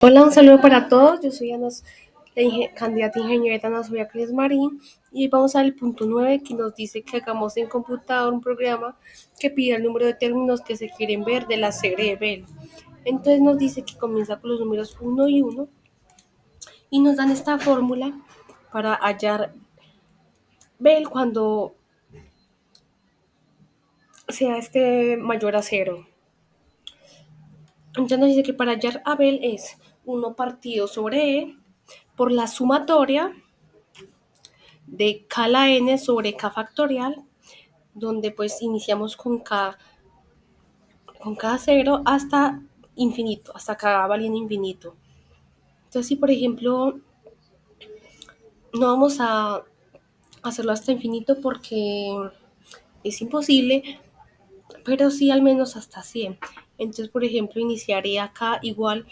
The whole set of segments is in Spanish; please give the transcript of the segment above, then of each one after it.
Hola, un saludo para todos. Yo soy candidata ingeniera Ana Sofía Cris Marín y vamos al punto 9 que nos dice que hagamos en computador un programa que pida el número de términos que se quieren ver de la serie de Bell. Entonces nos dice que comienza con los números 1 y 1 y nos dan esta fórmula para hallar Bell cuando sea mayor a 0. Entonces nos dice que para hallar a Bell es 1 partido sobre E por la sumatoria de k la n sobre k factorial, donde pues iniciamos con k 0 hasta infinito, hasta k valiendo infinito. Entonces, si por ejemplo no vamos a hacerlo hasta infinito porque es imposible, pero sí al menos hasta 100. Entonces, por ejemplo, iniciaría k igual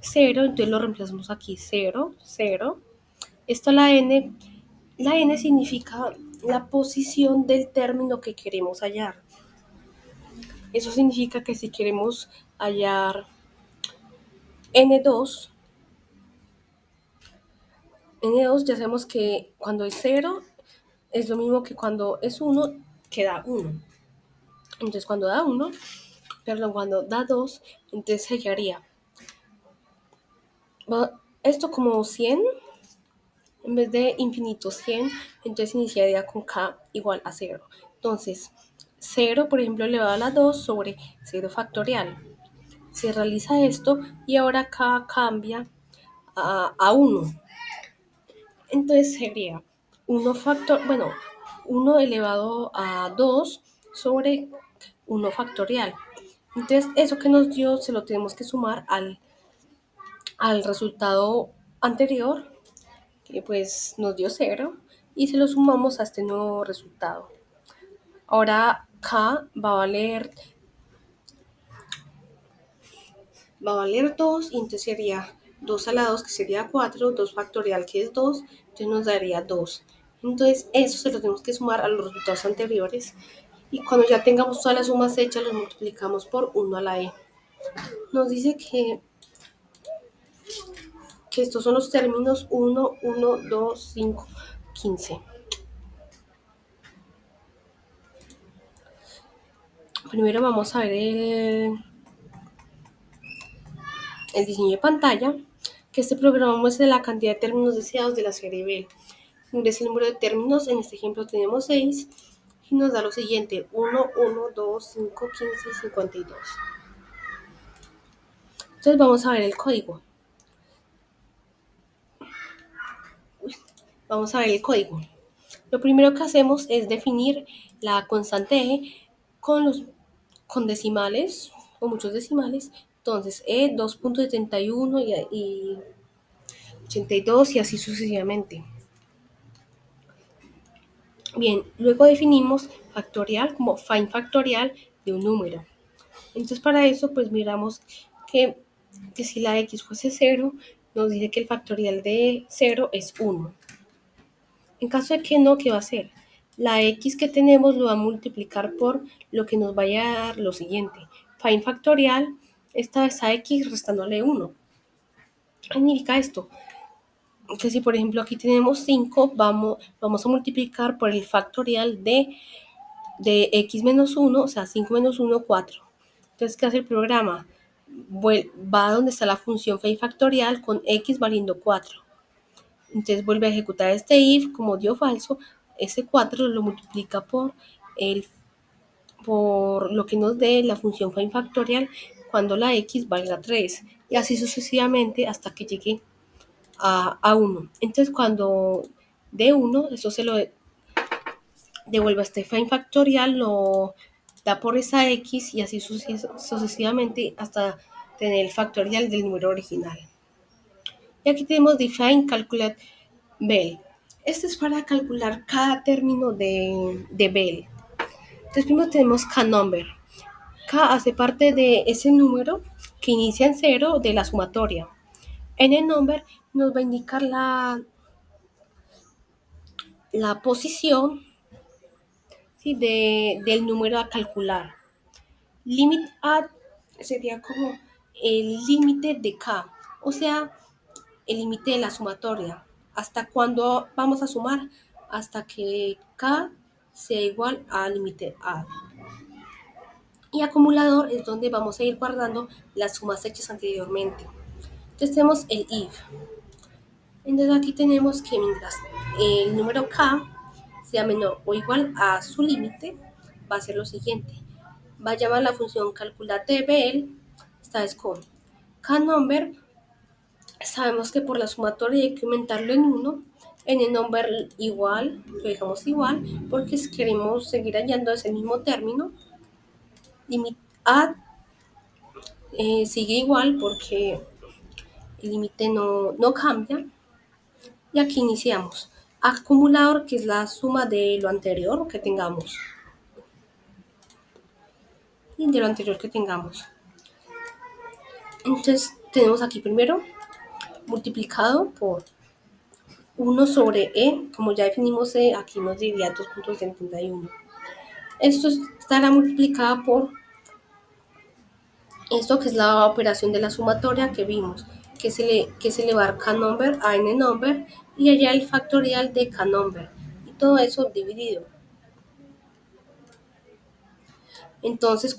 0, entonces lo reemplazamos aquí 0, 0. Esto la n significa la posición del término que queremos hallar. Eso significa que si queremos hallar N2, N2 ya sabemos que cuando es 0 es lo mismo que cuando es 1, que da 1. Entonces cuando da 2, entonces se hallaría esto como 100, en vez de infinito 100, entonces iniciaría con k igual a 0. Entonces, 0, por ejemplo, elevado a la 2 sobre 0 factorial. Se realiza esto y ahora k cambia a 1. Entonces sería 1 elevado a 2 sobre 1 factorial. Entonces eso que nos dio se lo tenemos que sumar al resultado anterior, que pues nos dio 0, y se lo sumamos a este nuevo resultado. Ahora k va a valer 2, y entonces sería 2 a la 2, que sería 4, 2 factorial, que es 2, entonces nos daría 2. Entonces eso se lo tenemos que sumar a los resultados anteriores, y cuando ya tengamos todas las sumas hechas, los multiplicamos por 1 a la e. Nos dice que estos son los términos 1, 1, 2, 5, 15. Primero vamos a ver el diseño de pantalla, que este programa muestra la cantidad de términos deseados de la serie Bell. Ingresa el número de términos, en este ejemplo tenemos 6, y nos da lo siguiente: 1, 1, 2, 5, 15, 52. Entonces vamos a ver el código. Lo primero que hacemos es definir la constante e con decimales, con muchos decimales. Entonces, e 2.71 y 82 y así sucesivamente. Bien, luego definimos factorial como find factorial de un número. Entonces, para eso, pues miramos que si la x fuese 0, nos dice que el factorial de 0 es 1. En caso de que no, ¿qué va a hacer? La x que tenemos lo va a multiplicar por lo que nos vaya a dar lo siguiente. Find factorial, esta vez a x restándole 1. ¿Qué significa esto? Que si por ejemplo aquí tenemos 5, vamos a multiplicar por el factorial de x menos 1, o sea, 5 menos 1, 4. Entonces, ¿qué hace el programa? Va a donde está la función find factorial con x valiendo 4. Entonces vuelve a ejecutar este if, como dio falso, ese 4 lo multiplica por lo que nos dé la función find factorial cuando la x valga 3, y así sucesivamente hasta que llegue a 1. Entonces cuando dé 1, eso se lo devuelve a este find factorial, lo da por esa x y así sucesivamente hasta tener el factorial del número original. Y aquí tenemos define calculate Bell. Este es para calcular cada término de Bell. Entonces primero tenemos k-number. K hace parte de ese número que inicia en 0 de la sumatoria. N-number nos va a indicar la posición, ¿sí?, del número a calcular. Limit at sería como el límite de k. o sea, el límite de la sumatoria. ¿Hasta cuándo vamos a sumar? Hasta que K sea igual al límite A. Y acumulador es donde vamos a ir guardando las sumas hechas anteriormente. Entonces tenemos el if. Entonces aquí tenemos que mientras el número K sea menor o igual a su límite, va a ser lo siguiente. Va a llamar la función calculateBL, esta vez con KNumber. Sabemos que por la sumatoria hay que aumentarlo en 1, en el number igual, lo dejamos igual, porque si queremos seguir hallando ese mismo término, limit add sigue igual porque el límite no cambia. Y aquí iniciamos. Acumulador, que es la suma de lo anterior que tengamos. Y de lo anterior que tengamos. Entonces tenemos aquí primero multiplicado por 1 sobre E. Como ya definimos E, aquí nos diría 2.71. Esto estará multiplicada por esto que es la operación de la sumatoria que vimos, que es elevar KNumber a NNumber y allá el factorial de KNumber. Y todo eso dividido. Entonces,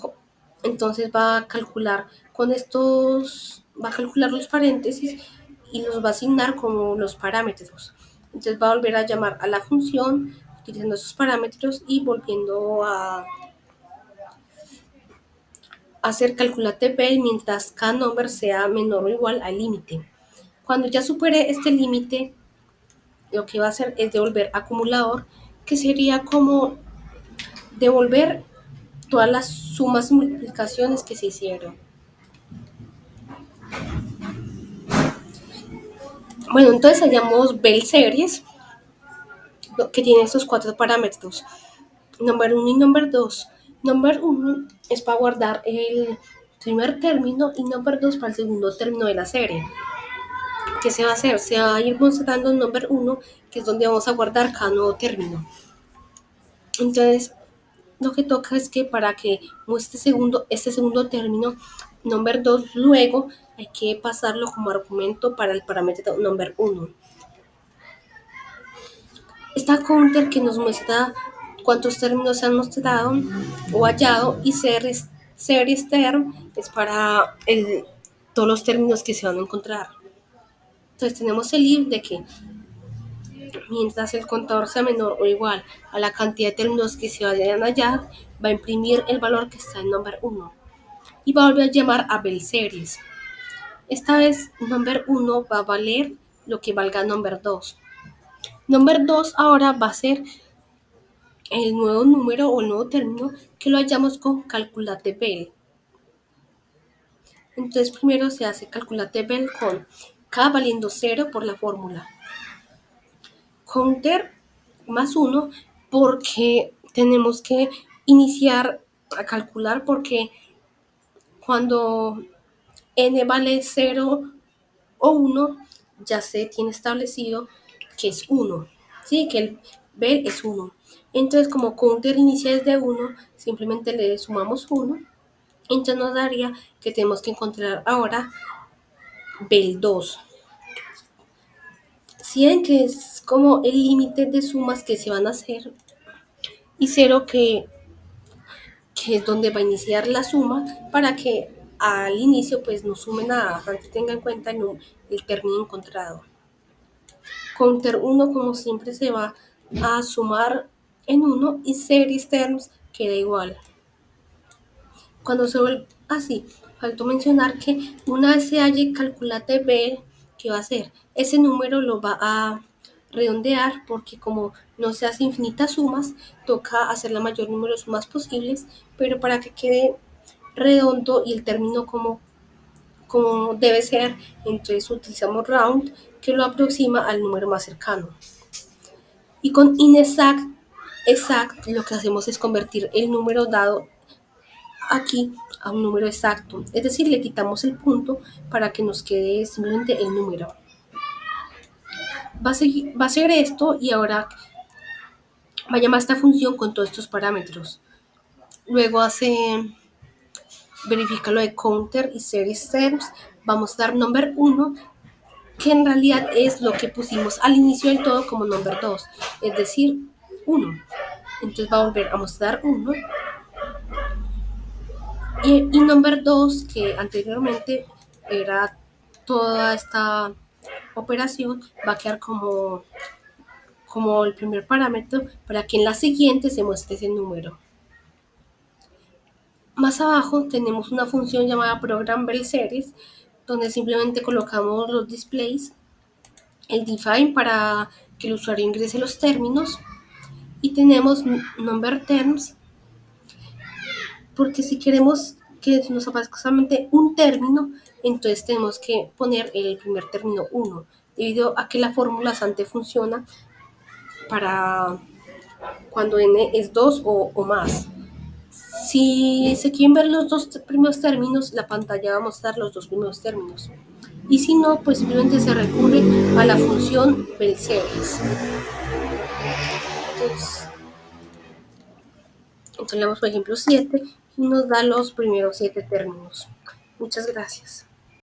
entonces va a calcular con estos, va a calcular los paréntesis y los va a asignar como los parámetros. Entonces va a volver a llamar a la función utilizando esos parámetros y volviendo a hacer calculatable mientras cada number sea menor o igual al límite. Cuando ya supere este límite, lo que va a hacer es devolver acumulador, que sería como devolver todas las sumas y multiplicaciones que se hicieron. Bueno, entonces hallamos Bell Series, que tiene estos 4 parámetros, number 1 y number 2. Number 1 es para guardar el primer término y number 2 para el segundo término de la serie. ¿Qué se va a hacer? Se va a ir mostrando el number 1, que es donde vamos a guardar cada nuevo término. Entonces, lo que toca es que para que muestre este segundo término, number 2, luego hay que pasarlo como argumento para el parámetro number 1. Esta counter que nos muestra cuántos términos se han mostrado o hallado y series term es para todos los términos que se van a encontrar. Entonces tenemos el if de que mientras el contador sea menor o igual a la cantidad de términos que se vayan a hallar, va a imprimir el valor que está en number 1 y va a volver a llamar a Bell Series. Esta vez number 1 va a valer lo que valga number 2. Number 2 ahora va a ser el nuevo número o el nuevo término que lo hallamos con calculatable. Entonces primero se hace calculatable con K valiendo 0 por la fórmula. Counter más 1 porque tenemos que iniciar a calcular porque cuando n vale 0 o 1 ya se tiene establecido que es 1, ¿sí? Que el Bell es 1. Entonces como counter inicia desde 1, simplemente le sumamos 1. Entonces nos daría que tenemos que encontrar ahora Bell 2. Si ven que es como el límite de sumas que se van a hacer y 0 que es donde va a iniciar la suma para que al inicio pues no sume nada, antes tenga en cuenta el término encontrado. Counter 1 como siempre se va a sumar en 1 y series terms queda igual. Cuando se vuelve así, faltó mencionar que una vez se halle calculatable, ¿qué va a hacer? Ese número lo va a redondear porque como no se hace infinitas sumas, toca hacer la mayor número de sumas posibles, pero para que quede redondo y el término como debe ser, entonces utilizamos round que lo aproxima al número más cercano. Y con exact lo que hacemos es convertir el número dado aquí a un número exacto, es decir, le quitamos el punto para que nos quede simplemente el número. Va a hacer esto y ahora va a llamar a esta función con todos estos parámetros. Luego verifica lo de counter y series terms vamos a dar number 1, que en realidad es lo que pusimos al inicio del todo como number 2, es decir, 1. Entonces va a volver a mostrar 1. Y number 2, que anteriormente era toda esta operación, va a quedar como el primer parámetro para que en la siguiente se muestre ese número. Más abajo tenemos una función llamada program bell series, donde simplemente colocamos los displays, el define para que el usuario ingrese los términos, y tenemos number terms, porque si queremos que nos aparezca solamente un término, entonces tenemos que poner el primer término 1, debido a que la fórmula SANTE funciona para cuando n es 2 o más. Si se quieren ver los dos primeros términos, la pantalla va a mostrar los dos primeros términos. Y si no, pues simplemente se recurre a la función bell series. Entonces le damos por ejemplo 7 y nos da los primeros 7 términos. Muchas gracias.